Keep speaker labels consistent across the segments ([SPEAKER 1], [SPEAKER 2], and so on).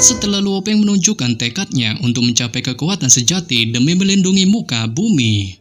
[SPEAKER 1] setelah Luo Peng menunjukkan tekadnya untuk mencapai kekuatan sejati demi melindungi muka bumi.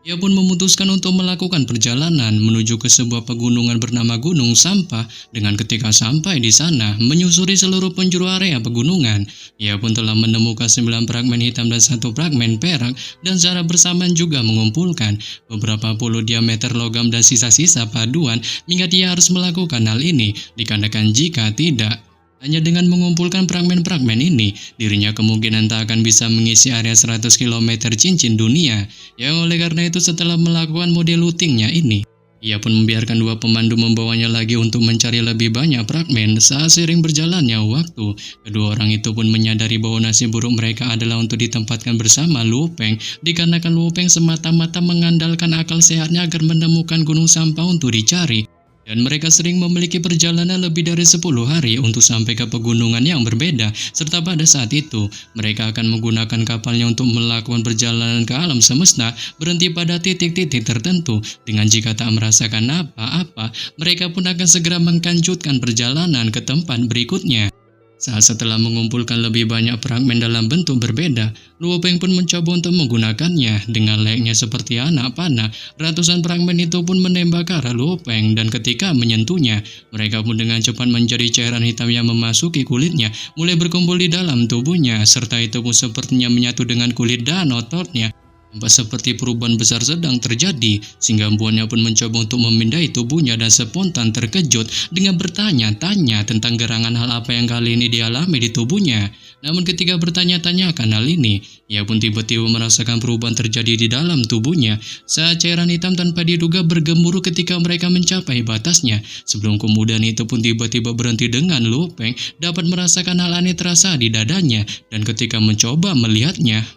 [SPEAKER 1] Ia pun memutuskan untuk melakukan perjalanan menuju ke sebuah pegunungan bernama Gunung Sampah. Dengan ketika sampai di sana, menyusuri seluruh penjuru area pegunungan, ia pun telah menemukan 9 fragmen hitam dan 1 fragmen perak, dan secara bersamaan juga mengumpulkan beberapa puluh diameter logam dan sisa-sisa paduan, mengingat ia harus melakukan hal ini, dikarenakan jika tidak, hanya dengan mengumpulkan fragmen-fragmen ini, dirinya kemungkinan tak akan bisa mengisi area 100 km cincin dunia. Yang oleh karena itu setelah melakukan mode lootingnya ini, ia pun membiarkan 2 pemandu membawanya lagi untuk mencari lebih banyak fragmen. Saat seiring berjalannya waktu, kedua orang itu pun menyadari bahwa nasib buruk mereka adalah untuk ditempatkan bersama Luo Peng, dikarenakan Luo Peng semata-mata mengandalkan akal sehatnya agar menemukan gunung sampah untuk dicari. Dan mereka sering memiliki perjalanan lebih dari 10 hari untuk sampai ke pegunungan yang berbeda, serta pada saat itu mereka akan menggunakan kapalnya untuk melakukan perjalanan ke alam semesta, berhenti pada titik-titik tertentu. Dengan jika tak merasakan apa-apa, mereka pun akan segera melanjutkan perjalanan ke tempat berikutnya. Setelah mengumpulkan lebih banyak fragmen dalam bentuk berbeda, Luo Peng pun mencoba untuk menggunakannya. Dengan layaknya seperti anak panah, ratusan fragmen itu pun menembak ke arah Luo Peng, dan ketika menyentuhnya, mereka pun dengan cepat menjadi cairan hitam yang memasuki kulitnya, mulai berkumpul di dalam tubuhnya, serta itu pun sepertinya menyatu dengan kulit dan ototnya. Tampak seperti perubahan besar sedang terjadi, sehingga empuannya pun mencoba untuk memindai tubuhnya dan spontan terkejut dengan bertanya-tanya tentang gerangan hal apa yang kali ini dialami di tubuhnya. Namun ketika bertanya-tanya akan hal ini, ia pun tiba-tiba merasakan perubahan terjadi di dalam tubuhnya saat cairan hitam tanpa diduga bergemuruh ketika mereka mencapai batasnya. Sebelum kemudian itu pun tiba-tiba berhenti dengan Luo Peng dapat merasakan hal aneh terasa di dadanya, dan ketika mencoba melihatnya,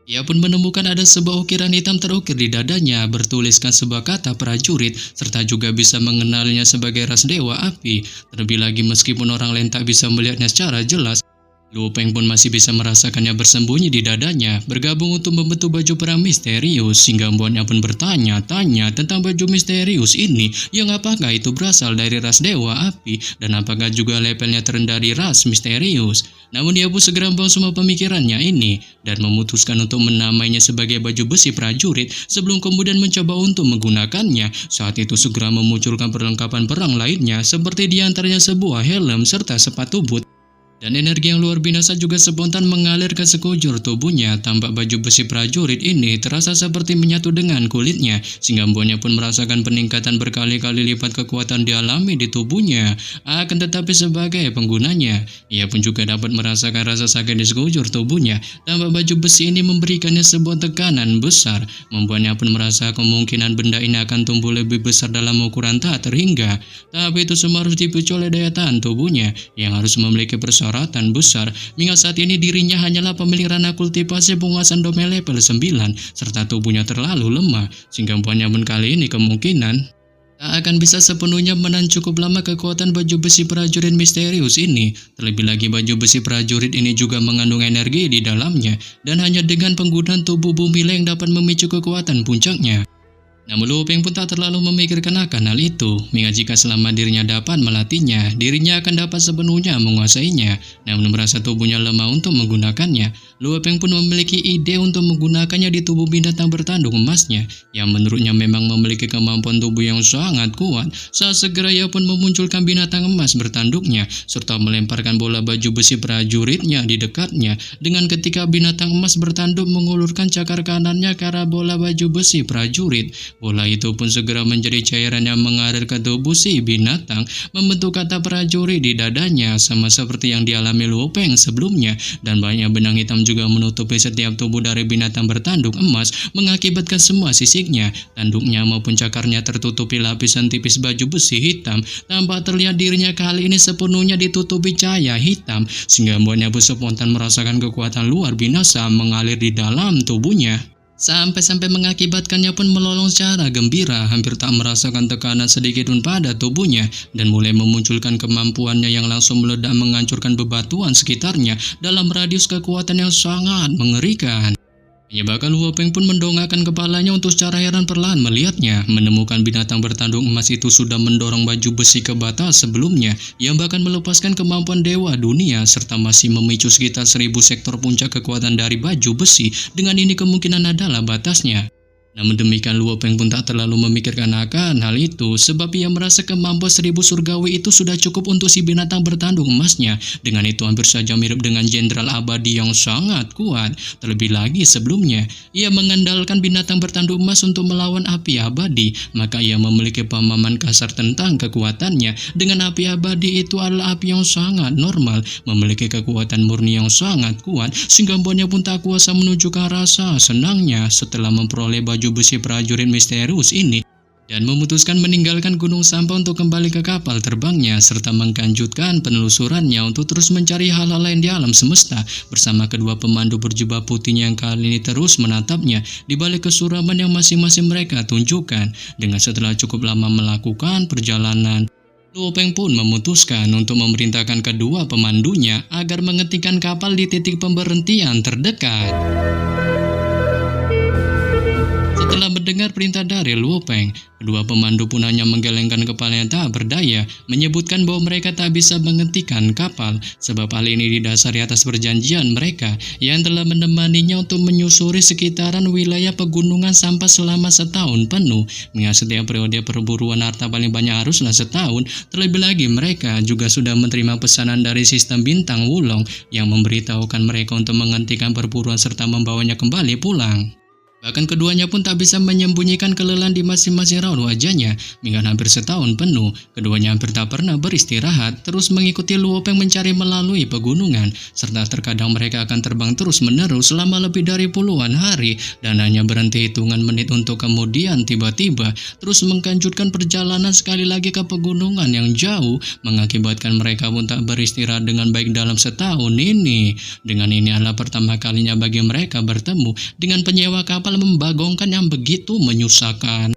[SPEAKER 1] ia pun menemukan ada sebuah ukiran hitam terukir di dadanya bertuliskan sebuah kata prajurit, serta juga bisa mengenalnya sebagai ras dewa api. Terlebih lagi meskipun orang lain tak bisa melihatnya secara jelas, Luo Peng pun masih bisa merasakannya bersembunyi di dadanya, bergabung untuk membentuk baju perang misterius, sehingga membuatnya pun bertanya-tanya tentang baju misterius ini, yang apakah itu berasal dari ras dewa api, dan apakah juga levelnya terendah di ras misterius. Namun dia pun segera membuang semua pemikirannya ini, dan memutuskan untuk menamainya sebagai baju besi prajurit, sebelum kemudian mencoba untuk menggunakannya. Saat itu segera memunculkan perlengkapan perang lainnya, seperti diantaranya sebuah helm serta sepatu boot. Dan energi yang luar biasa juga spontan mengalir ke sekujur tubuhnya. Tampak baju besi prajurit ini terasa seperti menyatu dengan kulitnya, sehingga membuatnya pun merasakan peningkatan berkali-kali lipat kekuatan dialami di tubuhnya. Akan tetapi sebagai penggunanya, ia pun juga dapat merasakan rasa sakit di sekujur tubuhnya. Tampak baju besi ini memberikannya sebuah tekanan besar, membuatnya pun merasa kemungkinan benda ini akan tumbuh lebih besar dalam ukuran tak terhingga. Tapi itu semua harus dipicu oleh daya tahan tubuhnya yang harus memiliki persyaratan besar, mengingat saat ini dirinya hanyalah pemilik ranah kultivasi penguasaan domain level 9, serta tubuhnya terlalu lemah, sehingga membuatnya pun kali ini kemungkinan tak akan bisa sepenuhnya menahan cukup lama kekuatan baju besi prajurit misterius ini. Terlebih lagi baju besi prajurit ini juga mengandung energi di dalamnya, dan hanya dengan penggunaan tubuh bumi yang dapat memicu kekuatan puncaknya. Namun Luo Peng pun tak terlalu memikirkan akan hal itu, mengingat jika selama dirinya dapat melatihnya, dirinya akan dapat sepenuhnya menguasainya. Namun merasa tubuhnya lemah untuk menggunakannya, Luo Peng pun memiliki ide untuk menggunakannya di tubuh binatang bertanduk emasnya, yang menurutnya memang memiliki kemampuan tubuh yang sangat kuat. Saat segera ia pun memunculkan binatang emas bertanduknya, serta melemparkan bola baju besi prajuritnya di dekatnya. Dengan ketika binatang emas bertanduk mengulurkan cakar kanannya ke arah bola baju besi prajurit, bola itu pun segera menjadi cairan yang mengalir ke tubuh si binatang, membentuk kata prajurit di dadanya, sama seperti yang dialami Luo Peng sebelumnya. Dan banyak benang hitam juga menutupi setiap tubuh dari binatang bertanduk emas, mengakibatkan semua sisiknya, tanduknya maupun cakarnya tertutupi lapisan tipis baju besi hitam. Tanpa terlihat dirinya kali ini sepenuhnya ditutupi cahaya hitam, sehingga membuatnya pun spontan merasakan kekuatan luar biasa mengalir di dalam tubuhnya. Sampai-sampai mengakibatkannya pun melolong secara gembira, hampir tak merasakan tekanan sedikit pun pada tubuhnya, dan mulai memunculkan kemampuannya yang langsung meledak menghancurkan bebatuan sekitarnya dalam radius kekuatan yang sangat mengerikan. Menyebabkan Luo Peng pun mendongakkan kepalanya untuk secara heran perlahan melihatnya. Menemukan binatang bertanduk emas itu sudah mendorong baju besi ke batas sebelumnya, yang bahkan melepaskan kemampuan dewa dunia serta masih memicu sekitar 1000 sektor puncak kekuatan dari baju besi. Dengan ini kemungkinan adalah batasnya. Namun demikian Luo Peng pun tak terlalu memikirkan akan hal itu, sebab ia merasa kemampuan 1000 surgawi itu sudah cukup untuk si binatang bertanduk emasnya. Dengan itu hampir saja mirip dengan jenderal abadi yang sangat kuat. Terlebih lagi sebelumnya, ia mengandalkan binatang bertanduk emas untuk melawan api abadi, maka ia memiliki pemahaman kasar tentang kekuatannya. Dengan api abadi itu adalah api yang sangat normal, memiliki kekuatan murni yang sangat kuat, sehingga buahnya pun tak kuasa menunjukkan rasa senangnya setelah memperoleh baju besi prajurit misterius ini, dan memutuskan meninggalkan Gunung Sampah untuk kembali ke kapal terbangnya serta menglanjutkan penelusurannya untuk terus mencari hal-hal lain di alam semesta bersama kedua pemandu berjubah putihnya yang kali ini terus menatapnya di balik kesuraman yang masing-masing mereka tunjukkan. Dengan setelah cukup lama melakukan perjalanan, Luo Peng pun memutuskan untuk memerintahkan kedua pemandunya agar menghentikan kapal di titik pemberhentian terdekat. Setelah mendengar perintah dari Luo Peng, kedua pemandu pun hanya menggelengkan kepalanya tak berdaya, menyebutkan bahwa mereka tak bisa menghentikan kapal, sebab hal ini didasari atas perjanjian mereka yang telah menemaninya untuk menyusuri sekitaran wilayah pegunungan Sampah selama setahun penuh. Mengingat setiap periode perburuan harta paling banyak haruslah setahun, terlebih lagi mereka juga sudah menerima pesanan dari sistem bintang Wulong yang memberitahukan mereka untuk menghentikan perburuan serta membawanya kembali pulang. Bahkan keduanya pun tak bisa menyembunyikan kelelahan di masing-masing raut wajahnya. Hingga hampir setahun penuh, keduanya hampir tak pernah beristirahat, terus mengikuti Luo Peng mencari melalui pegunungan, serta terkadang mereka akan terbang terus-menerus selama lebih dari puluhan hari, dan hanya berhenti hitungan menit untuk kemudian tiba-tiba terus menglanjutkan perjalanan sekali lagi ke pegunungan yang jauh, mengakibatkan mereka pun tak beristirahat dengan baik dalam setahun ini. Dengan ini adalah pertama kalinya bagi mereka bertemu dengan penyewa kapal membagongkan yang begitu menyusahkan.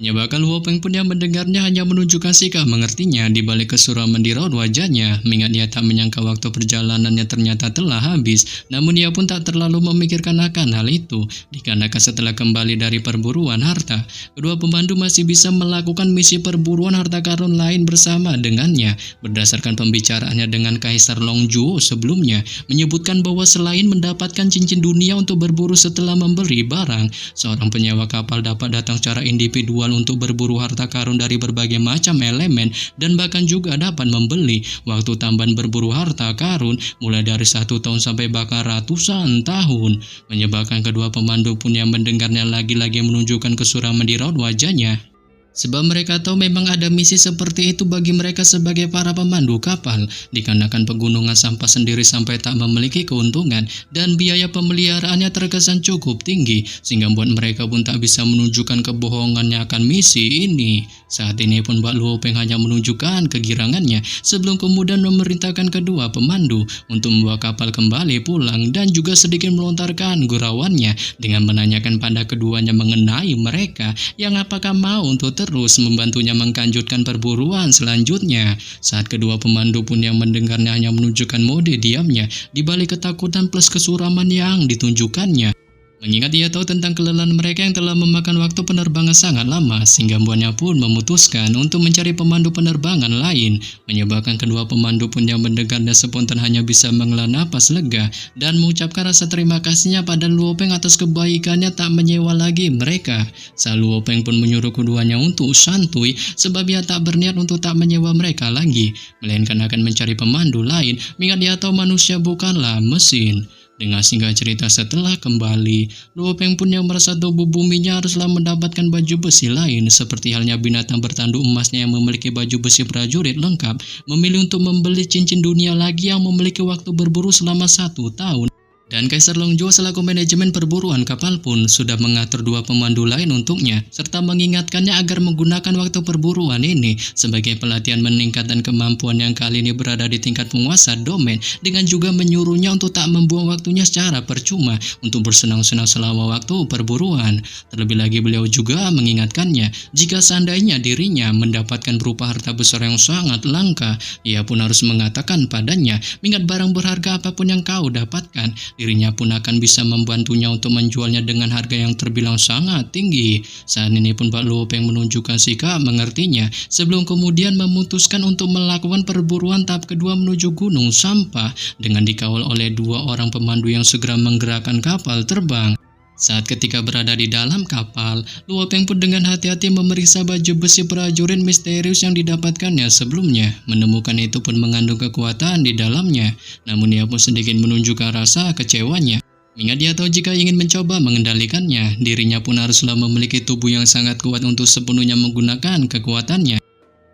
[SPEAKER 1] Menyebabkan Luo Peng pun yang mendengarnya hanya menunjukkan sikap mengertinya di balik kesuraman di raut wajahnya, mengingat dia tak menyangka waktu perjalanannya ternyata telah habis. Namun ia pun tak terlalu memikirkan akan hal itu, dikarenakan setelah kembali dari perburuan harta, kedua pemandu masih bisa melakukan misi perburuan harta karun lain bersama dengannya. Berdasarkan pembicaraannya dengan Kaisar Longjuo sebelumnya, menyebutkan bahwa selain mendapatkan cincin dunia untuk berburu setelah membeli barang, seorang penyewa kapal dapat datang secara individual untuk berburu harta karun dari berbagai macam elemen, dan bahkan juga dapat membeli waktu tambahan berburu harta karun mulai dari 1 tahun sampai bahkan ratusan tahun. Menyebabkan kedua pemandu pun yang mendengarnya lagi-lagi menunjukkan kesuraman di raut wajahnya, sebab mereka tahu memang ada misi seperti itu bagi mereka sebagai para pemandu kapal, dikarenakan pegunungan Sampah sendiri sampai tak memiliki keuntungan dan biaya pemeliharaannya terkesan cukup tinggi, sehingga membuat mereka pun tak bisa menunjukkan kebohongannya akan misi ini. Saat ini pun Mbak Luo Peng hanya menunjukkan kegirangannya sebelum kemudian memerintahkan kedua pemandu untuk membawa kapal kembali pulang, dan juga sedikit melontarkan gurauannya dengan menanyakan pada keduanya mengenai mereka yang apakah mau untuk terus membantunya menglanjutkan perburuan selanjutnya. Saat kedua pemandu pun yang mendengarnya hanya menunjukkan mode diamnya di balik ketakutan plus kesuraman yang ditunjukkannya. Mengingat dia tahu tentang kelelahan mereka yang telah memakan waktu penerbangan sangat lama, sehingga buahnya pun memutuskan untuk mencari pemandu penerbangan lain. Menyebabkan kedua pemandu pun yang mendengarnya spontan hanya bisa menghela napas lega dan mengucapkan rasa terima kasihnya pada Luo Peng atas kebaikannya tak menyewa lagi mereka. Saat Luo Peng pun menyuruh keduanya untuk santuy, sebab dia tak berniat untuk tak menyewa mereka lagi, melainkan akan mencari pemandu lain, mengingat dia tahu manusia bukanlah mesin. Dengan singkat cerita setelah kembali, Luo Peng pun yang merasa tubuh buminya haruslah mendapatkan baju besi lain, seperti halnya binatang bertanduk emasnya yang memiliki baju besi prajurit lengkap, memilih untuk membeli cincin dunia lagi yang memiliki waktu berburu selama 1 tahun. Dan Kaisar Longjuo selaku manajemen perburuan kapal pun sudah mengatur dua pemandu lain untuknya, serta mengingatkannya agar menggunakan waktu perburuan ini sebagai pelatihan meningkatkan kemampuan yang kali ini berada di tingkat penguasa domain, dengan juga menyuruhnya untuk tak membuang waktunya secara percuma untuk bersenang-senang selama waktu perburuan. Terlebih lagi beliau juga mengingatkannya, jika seandainya dirinya mendapatkan berupa harta besar yang sangat langka, ia pun harus mengatakan padanya, mengingat barang berharga apapun yang kau dapatkan Dirinya pun akan bisa membantunya untuk menjualnya dengan harga yang terbilang sangat tinggi. Saat ini pun Pak Luo Peng menunjukkan sikap mengertinya sebelum kemudian memutuskan untuk melakukan perburuan tahap kedua menuju Gunung Sampah dengan dikawal oleh 2 orang pemandu yang segera menggerakkan kapal terbang. Saat ketika berada di dalam kapal, Luo Peng pun dengan hati-hati memeriksa baju besi prajurit misterius yang didapatkannya sebelumnya. Menemukan itu pun mengandung kekuatan di dalamnya, namun ia pun sedikit menunjukkan rasa kecewanya. Mengingat dia tahu jika ingin mencoba mengendalikannya, dirinya pun haruslah memiliki tubuh yang sangat kuat untuk sepenuhnya menggunakan kekuatannya.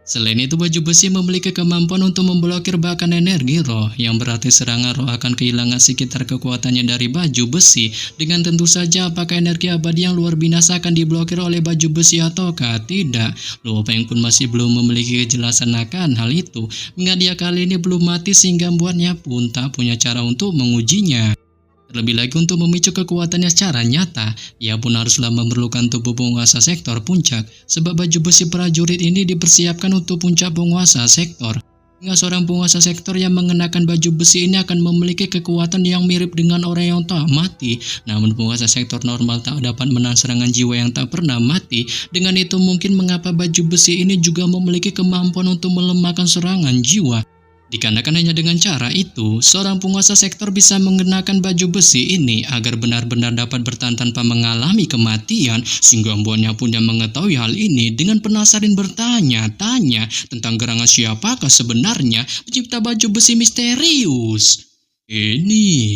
[SPEAKER 1] Selain itu, baju besi memiliki kemampuan untuk memblokir bahkan energi roh, yang berarti serangan roh akan kehilangan sekitar kekuatannya dari baju besi. Dengan tentu saja apakah energi abadi yang luar biasa akan diblokir oleh baju besi ataukah tidak. Luo Peng pun masih belum memiliki kejelasan akan hal itu, mengingat dia kali ini belum mati sehingga membuatnya pun tak punya cara untuk mengujinya. Terlebih lagi untuk memicu kekuatannya secara nyata, ia pun haruslah memerlukan tubuh penguasa sektor puncak, sebab baju besi prajurit ini dipersiapkan untuk puncak penguasa sektor. Hingga seorang penguasa sektor yang mengenakan baju besi ini akan memiliki kekuatan yang mirip dengan orang yang tak mati. Namun penguasa sektor normal tak dapat menahan serangan jiwa yang tak pernah mati. Dengan itu mungkin mengapa baju besi ini juga memiliki kemampuan untuk melemahkan serangan jiwa. Dikarenakan hanya dengan cara itu, seorang penguasa sektor bisa mengenakan baju besi ini agar benar-benar dapat bertahan tanpa mengalami kematian, sehingga membuatnya pun yang mengetahui hal ini dengan penasaran bertanya-tanya tentang gerangan siapakah sebenarnya pencipta baju besi misterius ini.